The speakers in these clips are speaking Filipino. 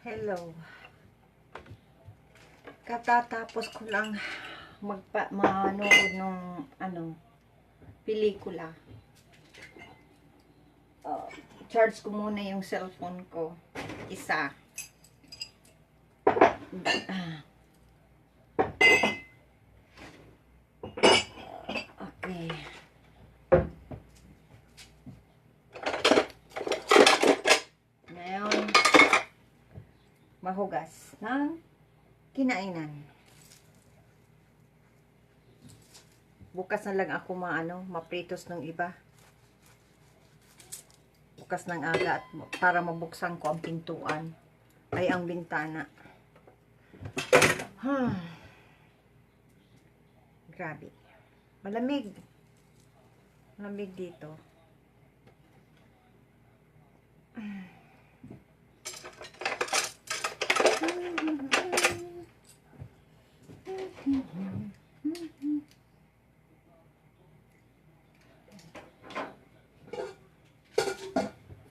Hello. Katatapos ko lang manood ng pelikula. Charge ko muna yung cellphone ko. Isa. Okay. Ngayon, mahugas ng kinainan. Bukas na lang ako mapritos ng iba. Bukas ng aga at para mabuksan ko ang pintuan ay ang bintana. Grabe. Malamig. Malamig dito.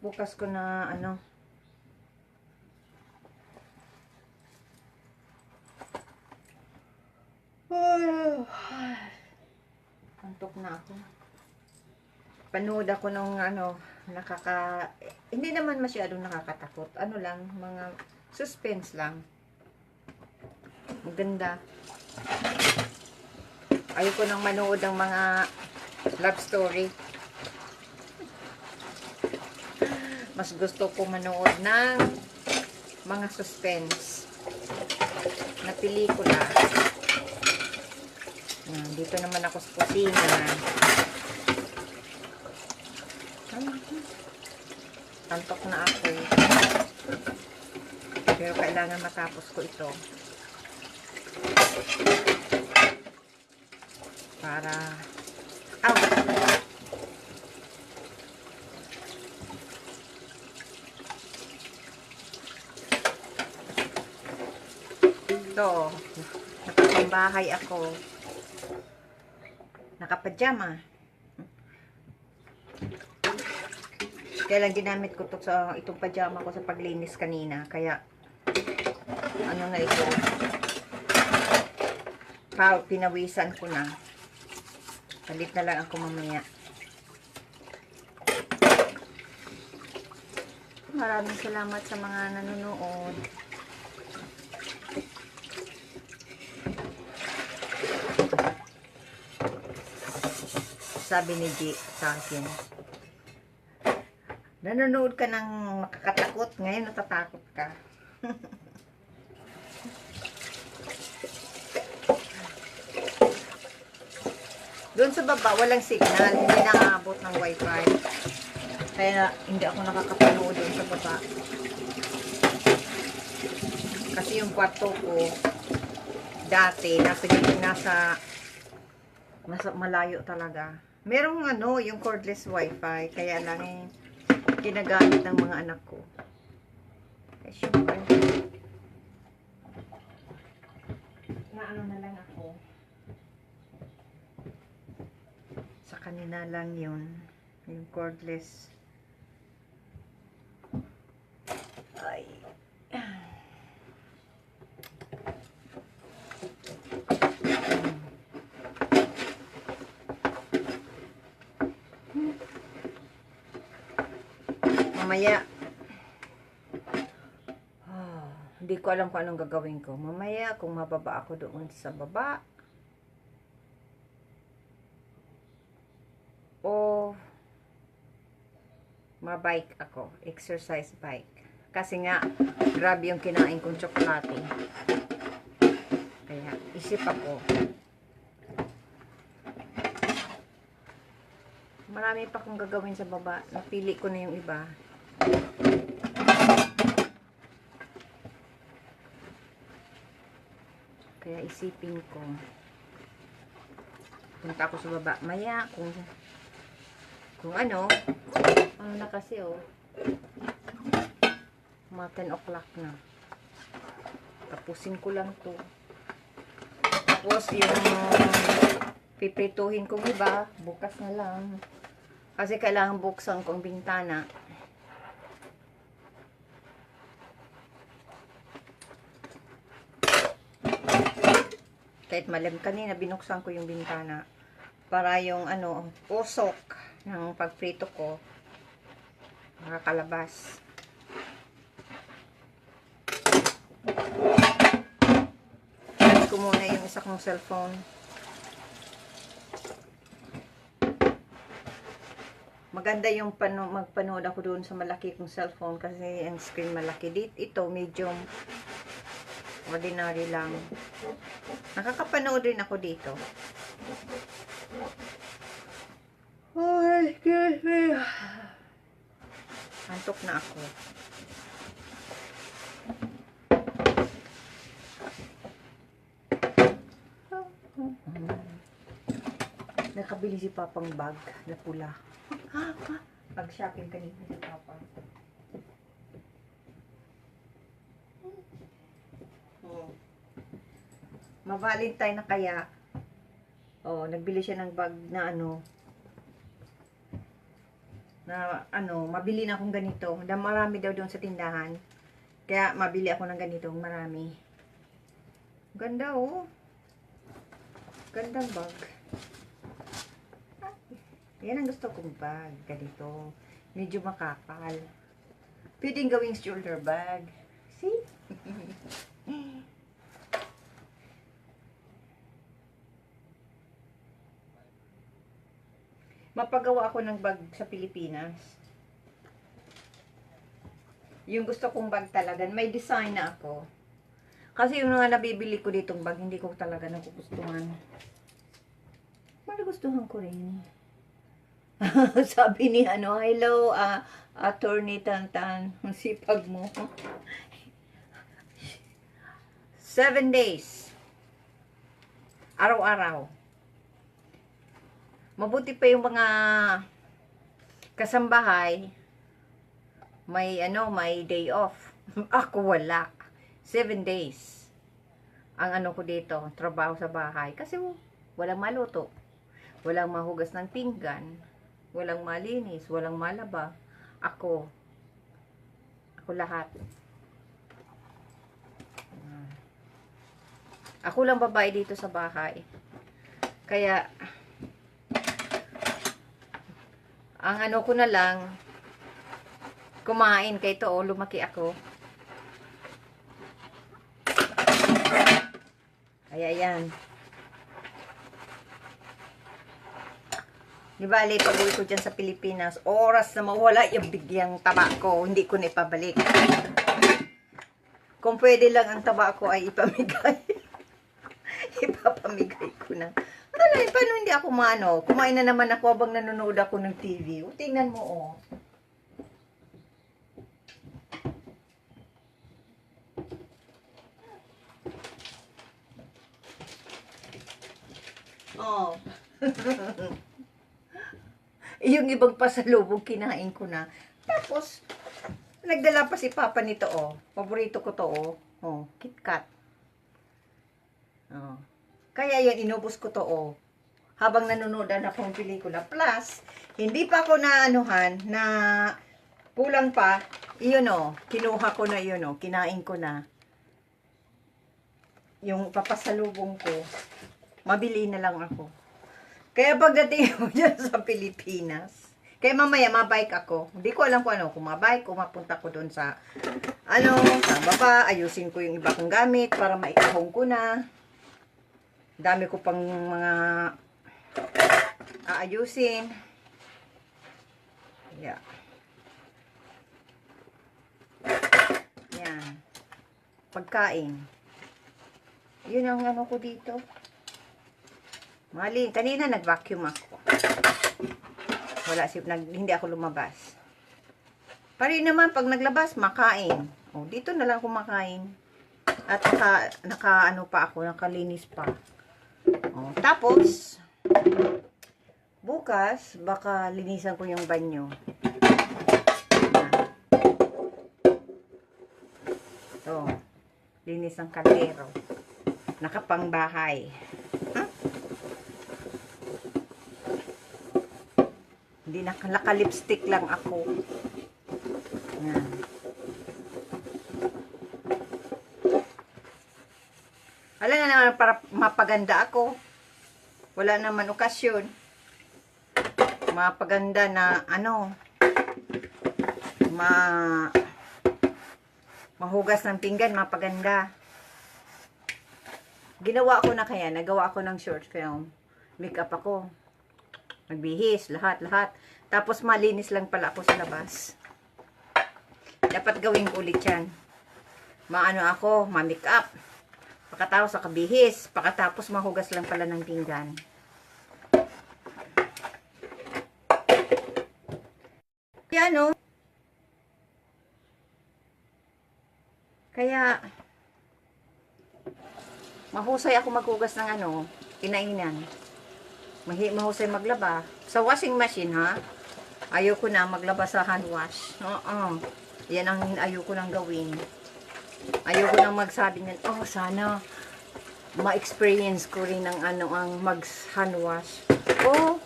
Bukas ko na antok na ako. Panood ako ng hindi naman masyadong nakakatakot. Mga suspense lang. Maganda. Ayoko nang manood ng mga love story. Mas gusto ko manood ng mga suspense na pelikula. Dito naman ako sa kusina. Antok na ako. Pero kailangan matapos ko ito. Para ito, nakapambahay ako. Nakapajama. Kaya lang ginamit ko itong pajama ko sa paglinis kanina. Kaya, na ito. Pinawisan ko na. Palit na lang ako mamaya. Maraming salamat sa mga nanonood. Sabi ni G sa akin, nanonood ka ng makakatakot, ngayon natatakot ka. Doon sa baba, walang signal, hindi nakaabot ng wifi. Kaya hindi ako nakakapanood doon sa baba. Kasi yung kwarto ko, dati, nasa malayo talaga. Merong yung cordless wifi, kaya lang ginagamit ng mga anak ko. Kaya syempre, na lang ako. Sa kanina lang yung cordless. Ay. Mamaya, hindi ko alam kung anong gagawin ko. Mamaya, kung mababa ako doon sa baba, o mabike ako, exercise bike. Kasi nga, grabe yung kinain kong tsokolate. Kaya, isip ako. Marami pa akong gagawin sa baba. Napili ko na yung iba. Kaya isipin ko. Punta ako sa baba. Maya, kung ano na kasi mga 10 o'clock na. Tapusin ko lang to. Tapos yung piprituhin kong iba, bukas na lang. Kasi kailangan buksan kong bintana. Kahit malam kanina, binuksan ko yung bintana. Para yung ano, usok ng pagprito ko makakalabas. Tapos ko muna yung isa kong cellphone. Maganda yung magpanood ako doon sa malaki kong cellphone kasi ang screen malaki. Ito, medium. Ordinary lang. Nakakapanood rin ako dito. Oh, excuse me. Antok na ako. Nakabili si Papang bag na pula. Pag-shopping kanina si Papa. Ma-Valentine na kaya. Oh, nagbili siya ng bag na mabili na akong ganito. Marami daw doon sa tindahan. Kaya mabili ako ng ganitong marami. Ganda oh. Gandang bag. Yan ang gusto kong bag. Ganito. Medyo makapal. Pwedeng gawing shoulder bag. See? Mapagawa ako ng bag sa Pilipinas. Yung gusto kong bag talaga, may design na ako. Kasi yung mga nabibili ko ditong bag, hindi ko talaga nagugustuhan. Nagugustuhan ko rin. Sabi ni hello, Attorney Tantan, ang sipag mo. 7 days. Araw-araw. Mabuti pa yung mga kasambahay, may day off. Ako wala. 7 days. Ang ko dito, trabaho sa bahay. Kasi walang maluto. Walang mahugas ng pinggan. Walang malinis. Walang malaba. Ako lahat. Ako lang babae dito sa bahay. Kaya ang ko na lang, kumain kay to, lumaki ako. Kaya yan. Di bali, pag-uwi ko dyan sa Pilipinas, oras na mawala yung bigyang taba ko, hindi ko na ipabalik. Kung pwede lang ang taba ko ay ipamigay. Ipapamigay ko na. Paano hindi ako kumain na naman ako habang nanonood ako ng TV. Tingnan mo, Oh. Yung ibang pasalubong kinain ko na. Tapos, nagdala pa si Papa nito, Paborito ko to, KitKat. Kaya yan, inubos ko to, habang nanonood na akong pelikula. Plus, hindi pa ako na kulang pa, kinuha ko na kinain ko na. Yung papasalubong ko, mabili na lang ako. Kaya pagdating ko dyan sa Pilipinas, kaya mamaya mabike ako. Hindi ko alam kung kung mabike o mapunta ko doon sa, sa baba, ayusin ko yung iba kong gamit para maikahong ko na. Dami ko pang mga aayusin. Yeah. Yan. Pagkain. Yun ang ko dito. Mali, kanina nag-vacuum ako. Hindi ako lumabas. Pari naman, pag naglabas, makain. Dito na lang kumakain. At nakalinis pa. Tapos, bukas, baka linisan ko yung banyo. Linis ng kaldero. Nakapangbahay. Hindi naka-lipstick lang ako. Yan. Wala na naman para mapaganda ako. Wala naman okasyon. Mapaganda na ano, mahugas ng pinggan, mapaganda. Ginawa ko na kaya, nagawa ako ng short film. Makeup ako. Magbihis, lahat. Tapos malinis lang pala ako sa labas. Dapat gawin ko ulit yan. Maano ako, ma-makeup. Pagkatapos sa kabihis. Pagkatapos mahugas lang pala ng pinggan. Yan o. Kaya, mahusay ako maghugas ng ano, kinainan. Mahusay maglaba. Sa washing machine, ha? Ayoko na maglaba sa hand wash. Oo. Yan ang ayoko nang gawin. Ayoko nang magsabi niyan, oh, sana ma-experience ko rin ang ano, ang mag-hand wash. Oh,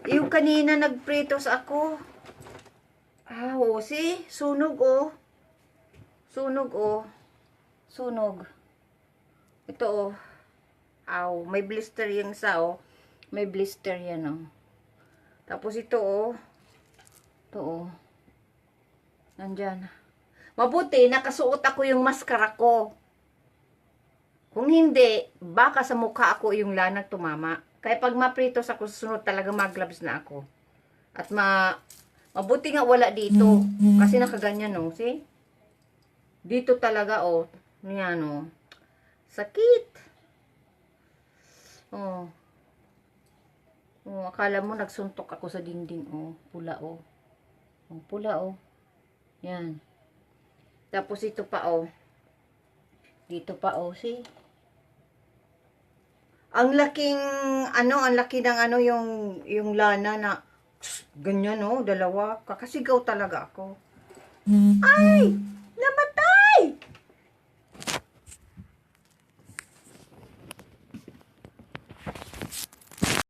yung kanina nagpritos ako. Ah, oh, see? Sunog, oh. Sunog, oh. Sunog. Ito, oh. Aw, may blister yung isa, oh. May blister yan, oh. Tapos ito, oh. Ito, oh. Nandyan. Mabuti, nakasuot ako yung maskara ko. Kung hindi, baka sa mukha ako yung lanang tumama. Kaya pag mapritos ako, susunod talaga mag-gloves na ako. At mabuti nga wala dito. Kasi nakaganyan, oh. See? Dito talaga, oh. Yan, oh. Sakit. Oh. Oh, akala mo nagsuntok ako sa dingding, oh. Pula, oh. Oh, pula, oh. Yan. Tapos ito pa, oh. Dito pa, oh. See? Ang laking, ano, ang laki ng ano, yung lana na, ganyan, oh. Dalawa. Kakasigaw talaga ako. Ay! Namatay!